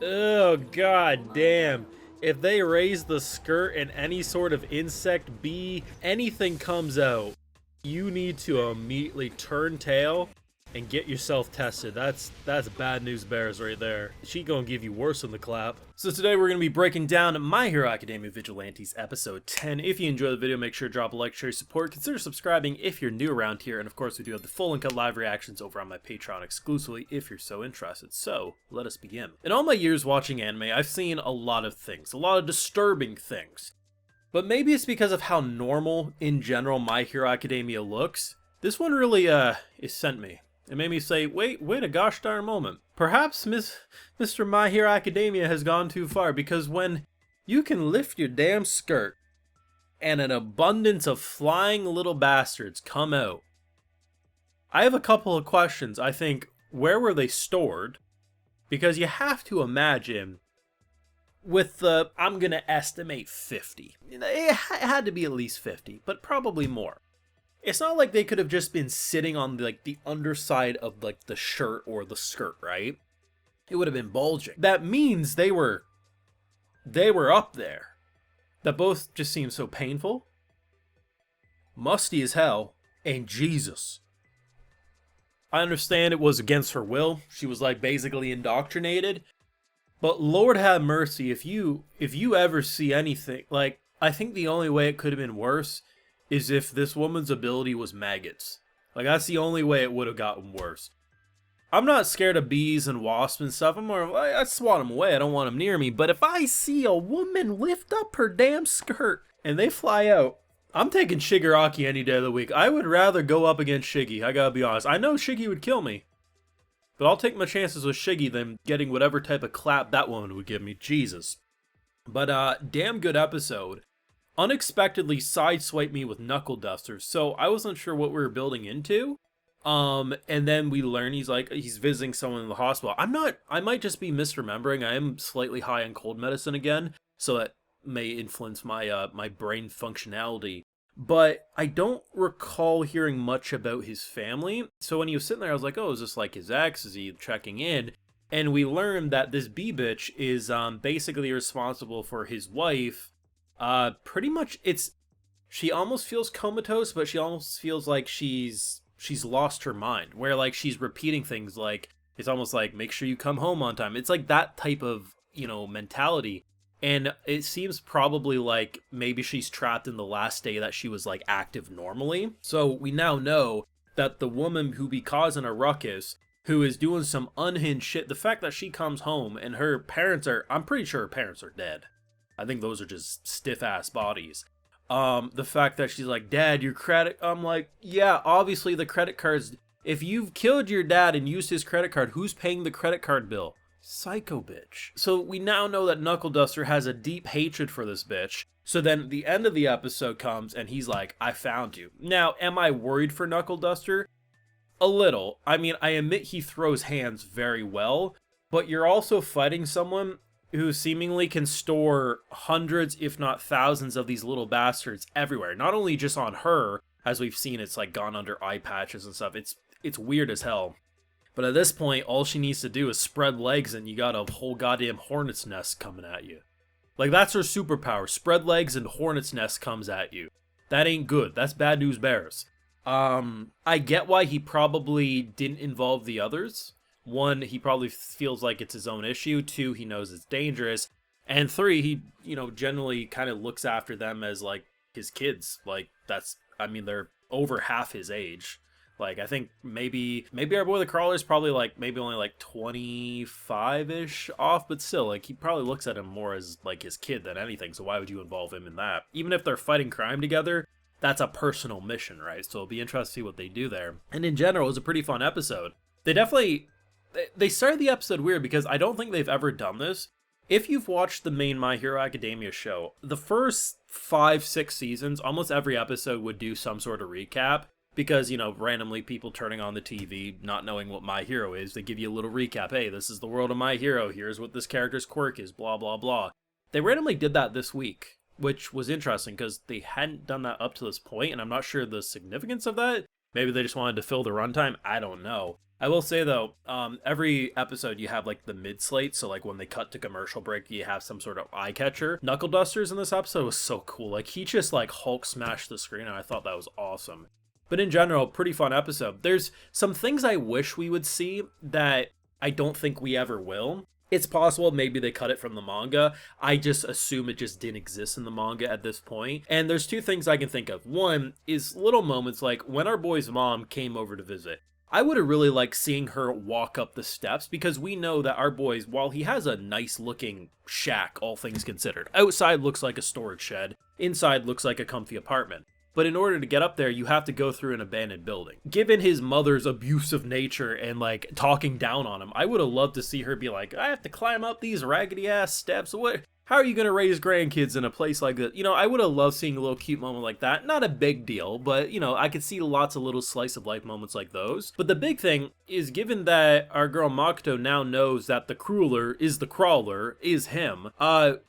Oh, god damn. If they raise the skirt and any sort of insect, bee, anything comes out, you need to immediately turn tail and get yourself tested. That's bad news bears right there. She gonna give you worse than the clap. So today we're gonna be breaking down My Hero Academia Vigilantes episode 10. If you enjoy the video, make sure to drop a like, share, support. Consider subscribing if you're new around here. And of course, we do have the full uncut live reactions over on my Patreon exclusively if you're so interested. So let us begin. In all my years watching anime, I've seen a lot of things, a lot of disturbing things. But maybe it's because of how normal in general My Hero Academia looks. This one really it sent me. It made me say, wait a gosh darn moment. Perhaps Mr. My Hero Academia has gone too far, because when you can lift your damn skirt and an abundance of flying little bastards come out, I have a couple of questions. I think, where were they stored? Because you have to imagine, with the, I'm gonna estimate 50. It had to be at least 50, but probably more. It's not like they could have just been sitting on the underside of the shirt or the skirt, right? It would have been bulging. That means they were up there. That both just seems so painful, musty as hell, and Jesus. I understand it was against her will. She was basically indoctrinated. But Lord have mercy, if you ever see anything, I think the only way it could have been worse is if this woman's ability was maggots. That's the only way it would have gotten worse. I'm not scared of bees and wasps and stuff. I'm more, I swat them away. I don't want them near me. But if I see a woman lift up her damn skirt and they fly out, I'm taking Shigaraki any day of the week. I would rather go up against Shiggy, I gotta be honest. I know Shiggy would kill me, but I'll take my chances with Shiggy than getting whatever type of clap that woman would give me. Jesus. But damn good episode. Unexpectedly sideswiped me with Knuckle Duster, so I wasn't sure what we were building into. And then we learn he's visiting someone in the hospital. I might just be misremembering. I am slightly high on cold medicine again, so that may influence my my brain functionality. But I don't recall hearing much about his family. So when he was sitting there, I was like, oh, is this his ex? Is he checking in? And we learned that this bee-bitch is basically responsible for his wife. Pretty much she almost feels comatose, but she almost feels like she's lost her mind, where she's repeating things it's almost make sure you come home on time. It's that type of, mentality. And it seems probably maybe she's trapped in the last day that she was active normally. So we now know that the woman who be causing a ruckus, who is doing some unhinged shit, the fact that she comes home and her parents I'm pretty sure her parents are dead. I think those are just stiff-ass bodies. The fact that she's Dad, your credit... I'm yeah, obviously the credit cards... If you've killed your dad and used his credit card, who's paying the credit card bill? Psycho bitch. So we now know that Knuckle Duster has a deep hatred for this bitch. So then the end of the episode comes and he's I found you. Now, am I worried for Knuckle Duster? A little. I mean, I admit he throws hands very well, but you're also fighting someone who seemingly can store hundreds, if not thousands, of these little bastards everywhere. Not only just on her, as we've seen, it's gone under eye patches and stuff. It's weird as hell. But at this point, all she needs to do is spread legs and you got a whole goddamn hornet's nest coming at you. That's her superpower. Spread legs and hornet's nest comes at you. That ain't good. That's bad news bears. I get why he probably didn't involve the others. 1, he probably feels it's his own issue. 2, he knows it's dangerous. And 3, he, generally kind of looks after them as, his kids. They're over half his age. I think maybe our boy the Crawler's probably, maybe only, 25-ish off. But still, he probably looks at him more as, his kid than anything. So why would you involve him in that? Even if they're fighting crime together, that's a personal mission, right? So it'll be interesting to see what they do there. And in general, it was a pretty fun episode. They started the episode weird because I don't think they've ever done this. If you've watched the main My Hero Academia show, the first 5-6 seasons, almost every episode would do some sort of recap. Because, randomly people turning on the TV, not knowing what My Hero is, they give you a little recap. Hey, this is the world of My Hero. Here's what this character's quirk is, blah, blah, blah. They randomly did that this week, which was interesting because they hadn't done that up to this point, and I'm not sure the significance of that. Maybe they just wanted to fill the runtime. I don't know. I will say though, every episode you have like the mid slate, so like when they cut to commercial break, you have some sort of eye catcher. Knuckle Dusters in this episode was so cool. Like he just like Hulk smashed the screen, and I thought that was awesome. But in general, pretty fun episode. There's some things I wish we would see that I don't think we ever will. It's possible maybe they cut it from the manga. I just assume it just didn't exist in the manga at this point. And there's two things I can think of. One is little moments like when our boy's mom came over to visit. I would have really liked seeing her walk up the steps, because we know that our boy's, while he has a nice looking shack, all things considered, outside looks like a storage shed, inside looks like a comfy apartment. But in order to get up there, you have to go through an abandoned building. Given his mother's abusive nature and like talking down on him, I would have loved to see her be like, I have to climb up these raggedy ass steps. What? How are you going to raise grandkids in a place like that? You know, I would have loved seeing a little cute moment like that. Not a big deal, but, you know, I could see lots of little slice of life moments like those. But the big thing is, given that our girl Makoto now knows that the crawler is him,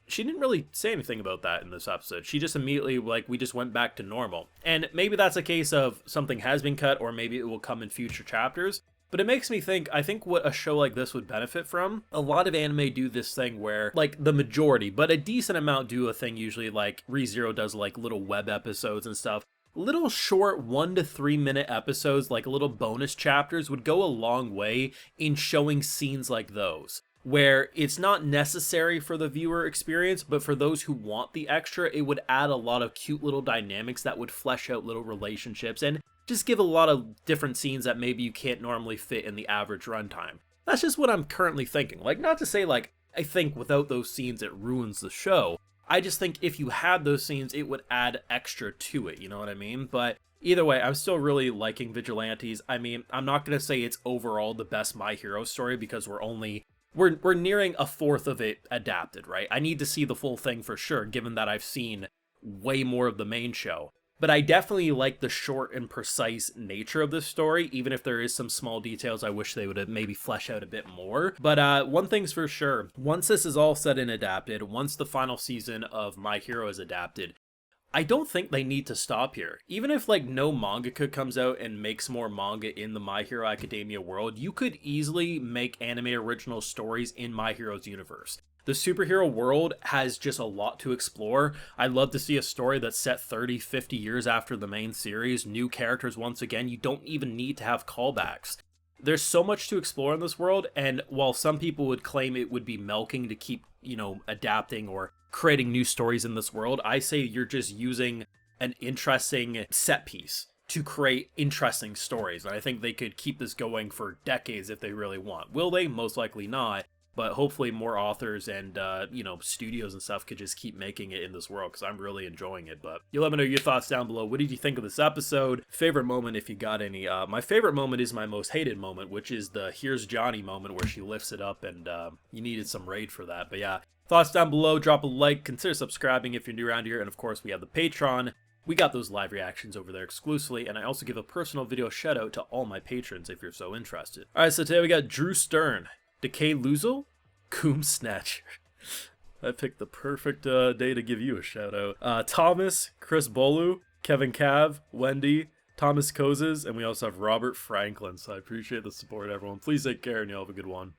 she didn't really say anything about that in this episode. She just immediately, like, we just went back to normal. And maybe that's a case of something has been cut, or maybe it will come in future chapters. But it makes me think, I think what a show like this would benefit from, a lot of anime do this thing where, like, the majority, but a decent amount do a thing usually like ReZero does, like little web episodes and stuff. Little short 1 to 3 minute episodes, like little bonus chapters, would go a long way in showing scenes like those, where it's not necessary for the viewer experience, but for those who want the extra, it would add a lot of cute little dynamics that would flesh out little relationships and just give a lot of different scenes that maybe you can't normally fit in the average runtime. That's just what I'm currently thinking. Like, not to say, like, I think without those scenes it ruins the show. I just think if you had those scenes, it would add extra to it, you know what I mean? But either way, I'm still really liking Vigilantes. I mean, I'm not going to say it's overall the best My Hero story, because we're nearing a fourth of it adapted, right? I need to see the full thing for sure, given that I've seen way more of the main show. But I definitely like the short and precise nature of this story, even if there is some small details I wish they would have maybe flesh out a bit more. But one thing's for sure, once this is all said and adapted, once the final season of My Hero is adapted, I don't think they need to stop here. Even if like no mangaka comes out and makes more manga in the My Hero Academia world, you could easily make anime original stories in My Hero's universe. The superhero world has just a lot to explore. I'd love to see a story that's set 30, 50 years after the main series, new characters once again. You don't even need to have callbacks. There's so much to explore in this world, and while some people would claim it would be milking to keep, you know, adapting or creating new stories in this world, I say you're just using an interesting set piece to create interesting stories. And I think they could keep this going for decades if they really want. Will they? Most likely not. But hopefully more authors and, you know, studios and stuff could just keep making it in this world, because I'm really enjoying it. But you let me know your thoughts down below. What did you think of this episode? Favorite moment, if you got any. My favorite moment is my most hated moment, which is the Here's Johnny moment where she lifts it up, and you needed some raid for that. But yeah, thoughts down below. Drop a like. Consider subscribing if you're new around here. And of course, we have the Patreon. We got those live reactions over there exclusively, and I also give a personal video shout out to all my patrons if you're so interested. Alright, so today we got Drew Stern, Decay Luzal, Coom Snatcher. I picked the perfect day to give you a shout out. Thomas, Chris Bolu, Kevin Cav, Wendy, Thomas Kozes, and we also have Robert Franklin. So I appreciate the support, everyone. Please take care, and y'all have a good one.